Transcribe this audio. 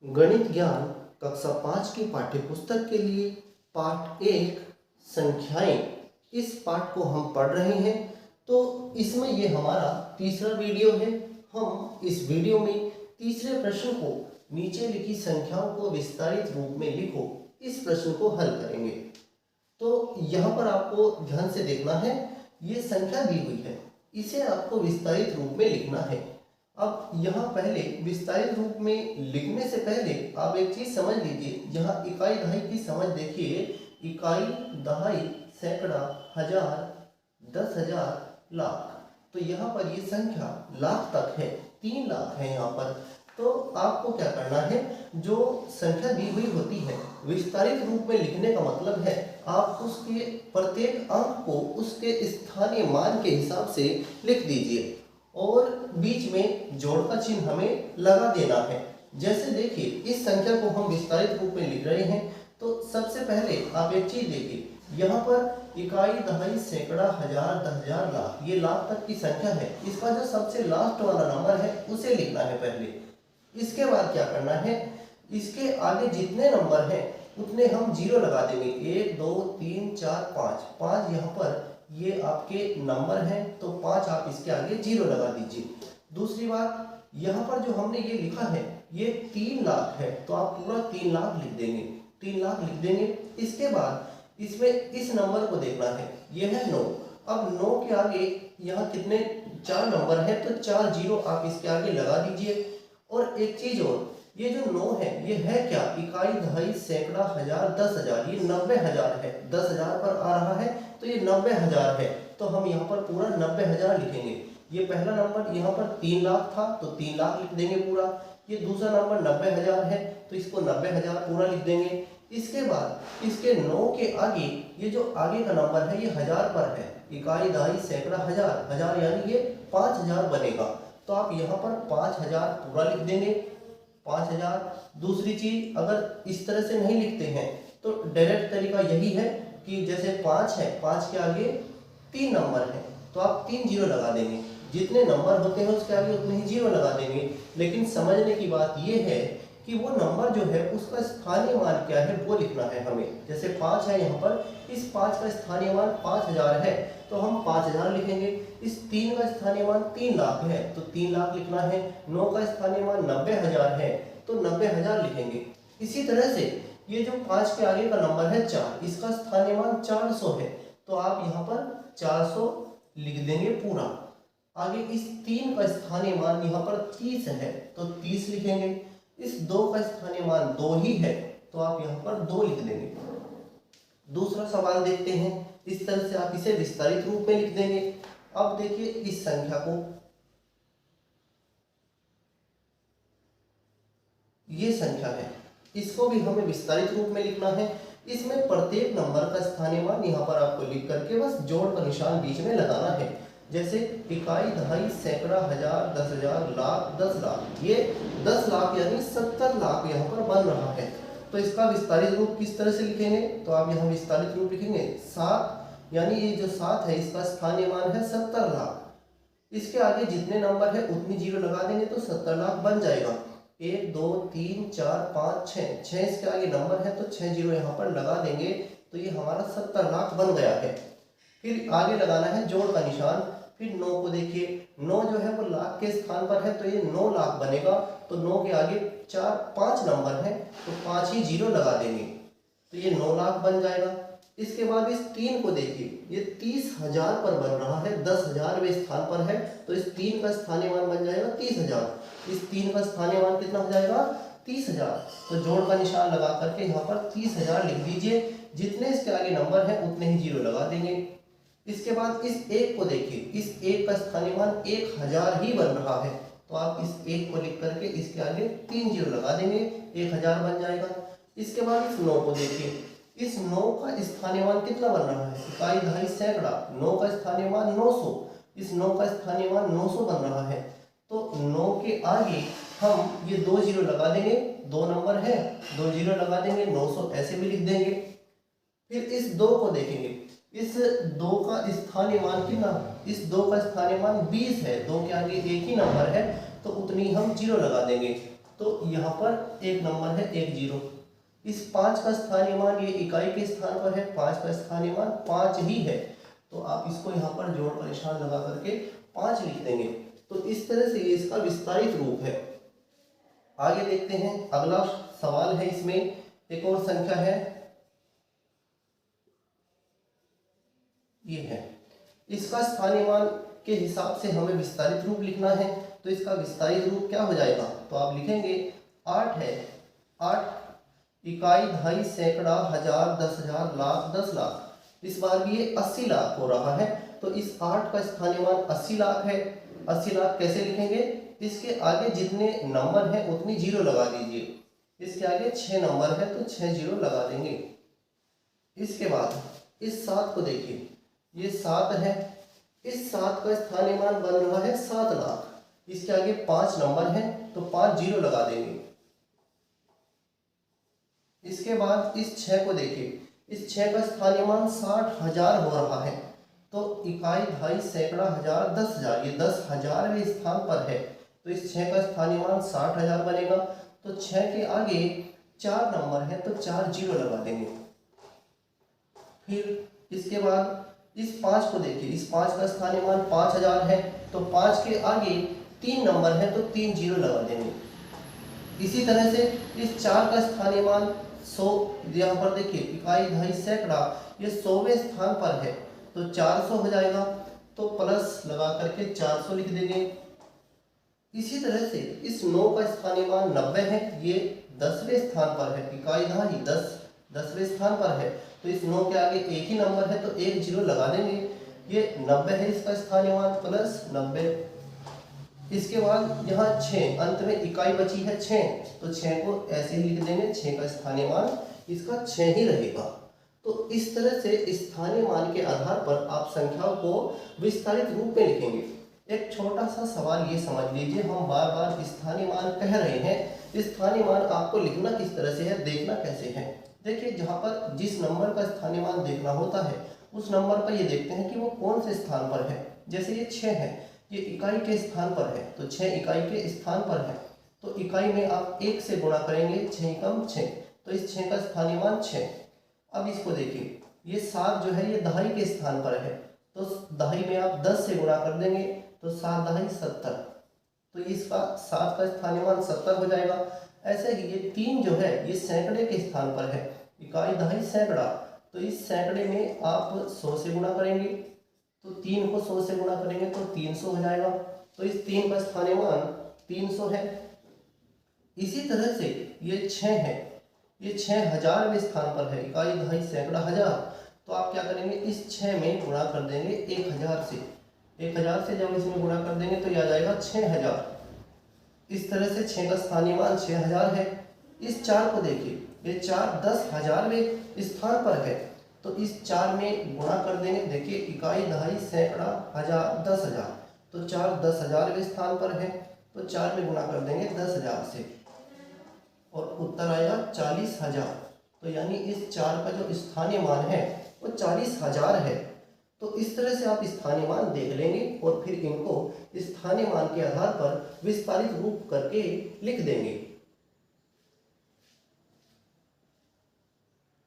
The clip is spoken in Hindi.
गणित ज्ञान कक्षा 5 की पाठ्यपुस्तक के लिए पाठ 1 संख्याएं, इस पाठ को हम पढ़ रहे हैं। तो इसमें ये हमारा तीसरा वीडियो है। हम इस वीडियो में तीसरे प्रश्न को नीचे लिखी संख्याओं को विस्तारित रूप में लिखो, इस प्रश्न को हल करेंगे। तो यहाँ पर आपको ध्यान से देखना है, ये संख्या दी हुई है, इसे आपको विस्तारित रूप में लिखना है। अब यहाँ पहले विस्तारित रूप में लिखने से पहले आप एक चीज समझ लीजिए। यहाँ इकाई दहाई की समझ देखिए, इकाई दहाई सैकड़ा हजार 10,000 लाख। तो यहाँ पर ये संख्या लाख तक है, 3 लाख है यहाँ पर। तो आपको क्या करना है, जो संख्या दी हुई होती है विस्तारित रूप में लिखने का मतलब है आप उसके प्रत्येक अंक को उसके स्थानीय मान के हिसाब से लिख दीजिए और बीच में जोड़ का चिन्ह हमें लगा देना है। जैसे देखिए, इस संख्या को हम विस्तारित रूप में लिख रहे हैं। तो सबसे पहले आप एक चीज देखिए, यहाँ पर इकाई दहाई सैकड़ा हजार 10,000 लाख, ये लाख तक की संख्या है। इसका जो सबसे लास्ट वाला नंबर है उसे लिखना है पहले। इसके बाद क्या करना है, इसके आगे जितने नंबर हैं उतने हम जीरो लगा देंगे। 1 2 3 4 5, 5 यहाँ पर ये आपके नंबर हैं, तो 5 आप इसके आगे जीरो लगा दीजिए। दूसरी बात, यहाँ पर जो हमने ये लिखा है ये 3 लाख है, तो आप पूरा 3 लाख लिख देंगे, 3 लाख लिख देंगे। इसके बाद इसमें इस नंबर को देखना है, ये है 9। अब 9 के आगे यहाँ कितने 4 नंबर है, तो 4 जीरो आप इसके आगे लगा दीजिए। और एक चीज और, ये जो 9 है ये है क्या, इकाई दहाई सैकड़ा हजार 10,000, ये 90,000 है। 10,000 पर आ रहा है तो ये 90,000 है, तो हम यहाँ पर पूरा 90,000 लिखेंगे। ये पहला नंबर यहाँ पर 3 लाख था तो 3 लाख लिख देंगे पूरा। ये दूसरा नंबर 90,000 है तो इसको 90,000 पूरा लिख देंगे। इसके बाद इसके 9 के आगे ये जो आगे का नंबर है ये 1000 पर है, इकाई दहाई सैकड़ा हजार, हजार यानी ये 5,000 बनेगा, तो आप यहाँ पर 5,000 पूरा लिख देंगे, 5,000। दूसरी चीज, अगर इस तरह से नहीं लिखते हैं तो डायरेक्ट तरीका यही है कि जैसे 5 है, 5 के आगे 3 नंबर है तो आप 3 जीरो लगा देंगे। जितने नंबर होते हैं उसके आगे उतने ही जीरो लगा देंगे। लेकिन समझने की बात यह है कि वो नंबर जो है उसका स्थानीय मान क्या है वो लिखना है हमें। जैसे 5 है यहाँ पर, इस 5 का स्थानीय मान 5,000 है तो हम 5,000 लिखेंगे। इस 3 का स्थानीय मान 3 लाख है तो 3 लाख लिखना है। 9 का स्थानीय मान 90,000 है तो 90,000 लिखेंगे। इसी तरह से ये जो 5 के आगे का नंबर है 4, इसका स्थानीय मान 400 है तो आप यहाँ पर 400 लिख देंगे पूरा। आगे इस 3 का स्थानीय मान यहाँ पर 30 है तो 30 लिखेंगे। इस 2 का स्थानीय मान 2 ही है तो आप यहाँ पर 2 लिख देंगे। दूसरा सवाल देखते हैं, इस तरह से आप इसे विस्तारित रूप में लिख देंगे। अब देखिए इस संख्या को, ये संख्या है, इसको भी हमें विस्तारित रूप में लिखना है। इसमें प्रत्येक नंबर का स्थानीय मान यहाँ पर आपको लिख करके बस जोड़ का निशान बीच में लगाना है। जैसे इकाई दहाई सैकड़ा हजार 10,000 लाख 10 लाख, ये 10 लाख यानी 70 लाख यहाँ पर बन रहा है। तो इसका विस्तारित रूप किस तरह से लिखेंगे, तो आप यहाँ विस्तारित रूप लिखेंगे 7, यानी ये जो 7 है इसका स्थानीय मान है 70 लाख। इसके आगे जितने नंबर है उतनी जीरो लगा देंगे तो 70 लाख बन जाएगा। 1 2 3 4 5 6, 6 इसके आगे नंबर है तो 6 जीरो यहाँ पर लगा देंगे तो ये हमारा 70 लाख बन गया है। फिर आगे लगाना है जोड़ का निशान। फिर 9 को देखिए, 9 जो है वो लाख के स्थान पर है तो ये 9 लाख बनेगा। तो 9 के आगे 5 नंबर है तो 5 ही जीरो लगा देंगे तो ये 9 लाख बन जाएगा। इसके बाद इस 3 को देखिए, ये 30,000 पर बन रहा है, 10,000वें स्थान पर है तो इस 3 का स्थानीय मान बन जाएगा 30,000। इस 3 का स्थानीय मान कितना हो जाएगा, 30,000। तो जोड़ का निशान लगा करके यहाँ पर 30,000 लिख दीजिए। जितने इसके आगे नंबर है उतने ही जीरो लगा देंगे। इसके बाद इस 1 को देखिए, इस 1 का स्थानीय मान 1,000 ही बन रहा है तो आप इस 1 को लिख करके इसके आगे 3 जीरो लगा देंगे, 1,000 बन जाएगा। इसके बाद इस 9 को देखिए, इस 9 का स्थानीय मान कितना बन रहा है, इकाई दहाई सैकड़ा, 9 का स्थानीय मान 900, इस 9 का स्थानीय मान 900 बन रहा है तो 9 के आगे हम ये 2 जीरो लगा देंगे, 2 नंबर है 2 जीरो लगा देंगे, 900 ऐसे भी लिख देंगे। फिर इस 2 को देखेंगे, इस 2 का स्थानीय मान कितना, इस 2 का स्थानीय मान 20 है, 2 के आगे एक ही नंबर है तो उतनी हम जीरो लगा देंगे। तो यहाँ पर एक नंबर है 1 0। इस 5 का स्थानीय मान ये इकाई के स्थान पर है, 5 का स्थानीय मान 5 ही है, तो आप इसको यहाँ पर जोड़ पर निशान लगा करके 5 लिख देंगे। तो इस तरह से ये इसका विस्तारित रूप है। आगे देखते हैं, अगला सवाल है, इसमें एक और संख्या है, ये है। इसका स्थानीय मान के हिसाब से हमें विस्तारित रूप लिखना है, तो इसका विस्तारित रूप क्या हो जाएगा, तो आप लिखेंगे 8 है, 8 इकाई, दहाई, सैकड़ा, हजार, 10,000, लाख, 10 लाख। इस बार भी ये 80 लाख हो रहा है, तो इस 8 का स्थानीय मान 80 लाख है। 80 लाख कैसे लिखेंगे, इसके आगे जितने नंबर हैं उतनी जीरो लगा दीजिए। इसके आगे 6 नंबर है तो 6 जीरो लगा देंगे। इसके बाद इस 7 को देखिए, ये 7 है, इस 7 का स्थानीय मान बन रहा है 7 लाख। इसके आगे 5 नंबर हैं तो 5 जीरो लगा देंगे। इसके बाद इस 6 को देखिए, इस 6 का स्थानीय मान 60,000 हो रहा है, तो इकाई, दहाई, सैकड़ा, हजार, 10,000, ये 10,000वें स्थान पर है, तो इस 6 का स्थानीय मान 60,000 बनेगा। तो 6 के आगे 4 नंबर है तो 4 जीरो लगा देंगे। फिर इसके बाद इस 5 को देखिए, इस 5 का स्थानीय मान 5,000 है, तो 5 के आगे 3 नंबर है तो 3 जीरो लगा देंगे। इसी तरह से इस 4 का स्थानीय मान 100, यहाँ पर देखिए इकाई, दहाई, सैकड़ा, ये 100वें स्थान पर है, तो 400 हो जाएगा, तो प्लस लगा करके 400 लिख देंगे। इसी तरह से इस 9 का स्थानीय मान 90 है, ये 10वें स्थान पर है, इकाई, दहाई, 10वें स्थान पर है, तो इस 9 के आगे एक ही नंबर है तो एक जीरो लगा देंगे। ये 90 है इसका स्थानीय मान, प्लस 90। इसके बाद यहाँ 6, अंत में इकाई बची है 6, तो 6 को ऐसे ही लिख देंगे, 6 का स्थानीय मान इसका 6 ही रहेगा। तो इस तरह से स्थानीय मान के आधार पर आप संख्याओं को विस्तारित रूप में लिखेंगे। एक छोटा सा सवाल ये समझ लीजिए, हम बार बार स्थानीय मान कह रहे हैं, स्थानीय मान आपको लिखना किस तरह से है, देखना कैसे है। देखिए, जहाँ पर जिस नंबर का स्थानीय मान देखना होता है उस नंबर पर ये देखते हैं कि वो कौन से स्थान पर है। जैसे ये 6 है, ये इकाई के स्थान पर है, तो 6 इकाई के स्थान पर है, तो इकाई में आप 1 से गुणा करेंगे, 6 कम 6, तो इस 6 का स्थानीय मान 6। अब इसको देखिए, ये 7 जो है ये दहाई के स्थान पर है, तो दहाई में आप 10 से गुणा कर देंगे, तो 7 दहाई 70, तो इसका 7 का स्थानीय मान 70 हो जाएगा। ऐसे ही ये 3 जो है ये सैकड़े के स्थान पर है, इकाई, दहाई, सैकड़ा, तो इस सैकड़े में आप 100 से गुणा करेंगे, तो 3 को 100 से गुणा करेंगे तो 300 हो जाएगा, तो इस 3 का स्थानीय मान 300 है। इसी तरह से ये 6 है, ये 6,000वें स्थान पर है, इकाई, दहाई, सैकड़ा, हजार, तो आप क्या करेंगे, इस 6 में गुणा कर देंगे 1000 से, 1000 से जब इसमें गुणा कर देंगे तो ये आ जाएगा 6000। इस तरह से 6 का स्थानीय मान 6000 है। इस 4 को देखिए, ये 4 10,000वें स्थान पर है, तो इस 4 में गुणा कर देंगे, देखिए इकाई, दहाई, सैकड़ा, हजार, 10,000, तो 4 10,000वें स्थान पर है, तो 4 में गुणा कर देंगे 10,000 से और उत्तर आएगा 40,000। तो यानी इस 4 का जो स्थानीय मान है वो 40,000 है। तो इस तरह से आप स्थानीय मान देख लेंगे और फिर इनको स्थानीय मान के आधार पर विस्तारित रूप करके लिख देंगे।